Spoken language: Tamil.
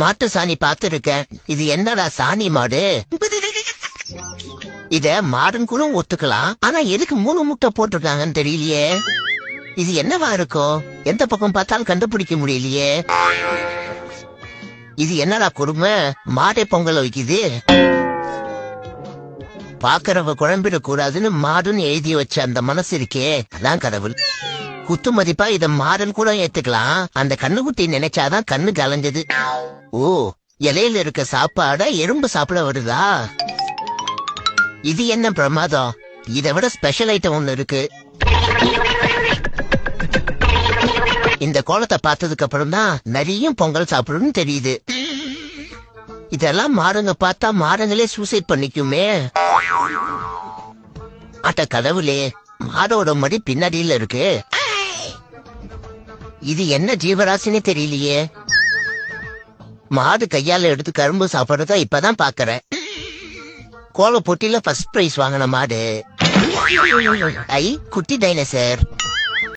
மாட்டு சாணி பாத்துருக்கேன். இது என்னடா சாணி மாடு? இத மாடுன்னு கூட ஒத்துக்கலாம். ஆனா எதுக்கு 3 முட்டை போட்டிருக்காங்கன்னு தெரியலையே. இது என்னவா இருக்கும்? எந்த பக்கம் பார்த்தாலும் கண்டுபிடிக்க முடியலையே. இது என்னடா கொடுமை? மாடை பொங்கல் வைக்குது. பாக்குறவ குழம்பிடக் கூடாதுன்னு மாடுன்னு எழுதி வச்ச அந்த மனசு இருக்கே, அதான் கடவுள். குத்து மதிப்பா இத மாடன் கூட ஏத்துக்கலாம். அந்த கண்ணுக்குட்டி நினைச்சாதான் கண்ணு கலைஞ்சது. ஓ, இலையில இருக்க சாப்பாட எறும்பு சாப்பிட வருதா? இது என்ன பிரமாதம்? இதை விட ஸ்பெஷல் ஐட்டம் ஒண்ணு இருக்கு. இந்த கோலத்தை பார்த்ததுக்கு அப்புறம் தான் நிறைய பொங்கல் சாப்பிடுன்னு தெரியுது. இதெல்லாம் மாடுங்க பார்த்தா மாடுங்களே சூசைட் பண்ணிக்குமே. அட்ட கடவுளே, மாடோட மடி பின்னாடியில இருக்கு. இது என்ன ஜீவராசினே தெரியலையே. மாடு கையால எடுத்து கரும்பு சாப்பிடுறதா இப்பதான் பாக்குறேன். கோல போட்டியில ஃபர்ஸ்ட் பிரைஸ் வாங்கின மாடு. ஐ, குட்டி டைனோசர்.